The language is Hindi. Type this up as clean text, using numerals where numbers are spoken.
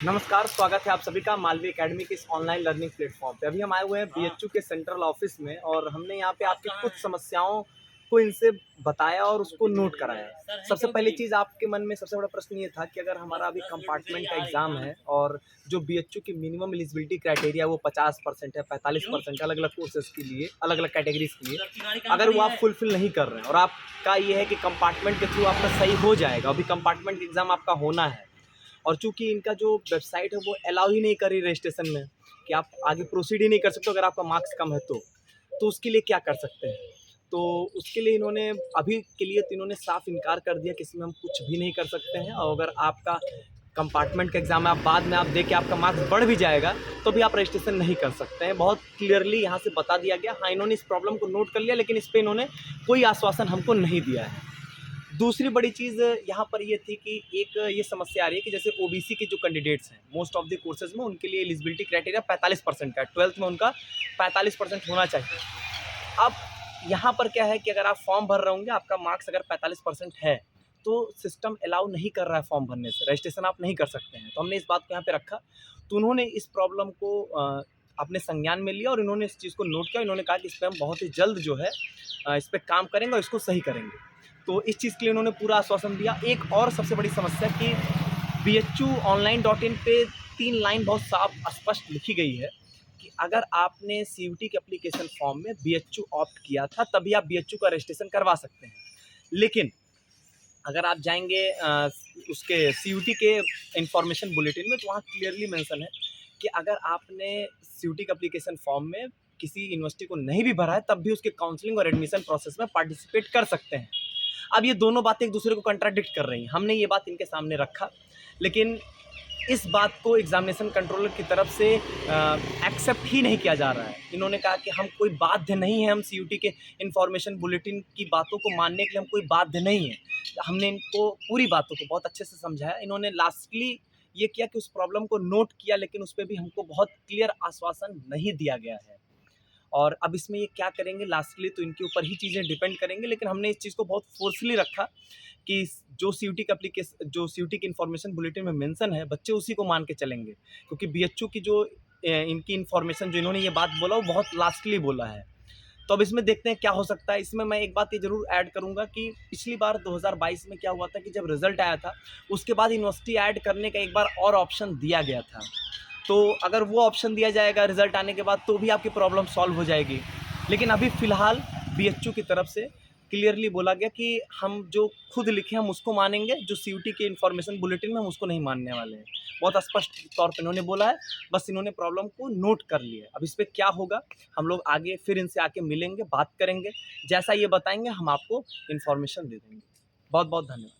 नमस्कार, स्वागत है आप सभी का मालवी एकेडमी के इस ऑनलाइन लर्निंग प्लेटफॉर्म पे। अभी हम आए हुए हैं बीएचयू के सेंट्रल ऑफिस में और हमने यहाँ पे आपकी कुछ समस्याओं को इनसे बताया और उसको नोट कराया। सबसे पहली चीज़ आपके मन में सबसे बड़ा प्रश्न ये था कि अगर हमारा अभी कंपार्टमेंट का एग्ज़ाम है और जो बीएचयू की मिनिमम एलिजिबिलिटी क्राइटेरिया वो 50% है, 45% है अलग-अलग कोर्सेज़ के लिए, अलग-अलग कैटेगरीज़ के लिए, अगर वो आप फुलफ़िल नहीं कर रहे हैं और आपका ये है कि कंपार्टमेंट के थ्रू आपका सही हो जाएगा, अभी कंपार्टमेंट एग्ज़ाम आपका होना है और चूँकि इनका जो वेबसाइट है वो अलाउ ही नहीं कर रही रजिस्ट्रेशन में कि आप आगे प्रोसीड ही नहीं कर सकते अगर आपका मार्क्स कम है तो उसके लिए क्या कर सकते हैं? तो उसके लिए इन्होंने अभी के लिए तो इन्होंने साफ इनकार कर दिया कि इसमें हम कुछ भी नहीं कर सकते हैं और अगर आपका कंपार्टमेंट का एग्ज़ाम है, आप बाद में आप दें कि आपका मार्क्स बढ़ भी जाएगा, तो भी आप रजिस्ट्रेशन नहीं कर सकते हैं। बहुत क्लियरली यहाँ से बता दिया गया। हाँ, इन्होंने इस प्रॉब्लम को नोट कर लिया लेकिन इस पे इन्होंने कोई आश्वासन हमको नहीं दिया है। दूसरी बड़ी चीज़ यहाँ पर ये थी कि एक ये समस्या आ रही है कि जैसे ओबीसी के जो कैंडिडेट्स हैं मोस्ट ऑफ द कोर्सेज में उनके लिए एलिजिबिलिटी क्राइटेरिया 45% का है, 12th में उनका 45% होना चाहिए। अब यहाँ पर क्या है कि अगर आप फॉर्म भर रहे होंगे, आपका मार्क्स अगर 45% है तो सिस्टम अलाउ नहीं कर रहा है फॉर्म भरने से, रजिस्ट्रेशन आप नहीं कर सकते हैं। तो हमने इस बात को यहाँ पे रखा, तो उन्होंने इस प्रॉब्लम को अपने संज्ञान में लिया और इन्होंने इस चीज़ को नोट किया। इन्होंने कहा कि इस पर हम बहुत ही जल्द जो है इस पर काम करेंगे और इसको सही करेंगे। तो इस चीज़ के लिए उन्होंने पूरा आश्वासन दिया। एक और सबसे बड़ी समस्या कि bhu-online.in पे 3 लाइन बहुत साफ स्पष्ट लिखी गई है कि अगर आपने सीयूटी के एप्लीकेशन फॉर्म में बीएचयू ऑप्ट किया था तभी आप बीएचयू का रजिस्ट्रेशन करवा सकते हैं। लेकिन अगर आप जाएंगे उसके सीयूटी के इंफॉर्मेशन बुलेटिन में तो वहाँ क्लियरली मेंशन है कि अगर आपने सीयूटी के एप्लीकेशन फॉर्म में किसी यूनिवर्सिटी को नहीं भी भरा है तब भी उसके काउंसलिंग और एडमिशन प्रोसेस में पार्टिसिपेट कर सकते हैं। अब ये दोनों बातें एक दूसरे को कंट्राडिक्ट कर रही हैं। हमने ये बात इनके सामने रखा, लेकिन इस बात को एग्जामिनेशन कंट्रोलर की तरफ से एक्सेप्ट ही नहीं किया जा रहा है। इन्होंने कहा कि हम कोई बाध्य नहीं है, हम सीयूटी के इन्फॉर्मेशन बुलेटिन की बातों को मानने के लिए हम कोई बाध्य नहीं है। हमने इनको पूरी बातों को बहुत अच्छे से समझाया। इन्होंने लास्टली ये किया कि उस प्रॉब्लम को नोट किया, लेकिन उस पर भी हमको बहुत क्लियर आश्वासन नहीं दिया गया है। और अब इसमें ये क्या करेंगे लास्टली तो इनके ऊपर ही चीज़ें डिपेंड करेंगे, लेकिन हमने इस चीज़ को बहुत फोर्सली रखा कि जो सीयूटी का जो सीयूटी की इन्फॉर्मेशन बुलेटिन में मेंशन है बच्चे उसी को मान के चलेंगे, क्योंकि बीएचयू की जो इनकी इन्फॉर्मेशन जो इन्होंने ये बात बोला वो बहुत लास्टली बोला है। तो अब इसमें देखते हैं क्या हो सकता है। इसमें मैं एक बात ये ज़रूर ऐड करूँगा कि पिछली बार 2022 में क्या हुआ था कि जब रिज़ल्ट आया था उसके बाद यूनिवर्सिटी ऐड करने का एक बार और ऑप्शन दिया गया था। तो अगर वो ऑप्शन दिया जाएगा रिज़ल्ट आने के बाद तो भी आपकी प्रॉब्लम सॉल्व हो जाएगी। लेकिन अभी फ़िलहाल बीएचयू की तरफ से क्लियरली बोला गया कि हम जो खुद लिखे हम उसको मानेंगे, जो सीयूटी के इन्फॉर्मेशन बुलेटिन में हम उसको नहीं मानने वाले हैं। बहुत स्पष्ट तौर पे इन्होंने बोला है, बस इन्होंने प्रॉब्लम को नोट कर लिया है। अब इस पे क्या होगा, हम लोग आगे फिर इनसे आके मिलेंगे, बात करेंगे। जैसा ये बताएँगे हम आपको इन्फॉर्मेशन दे देंगे। बहुत-बहुत धन्यवाद।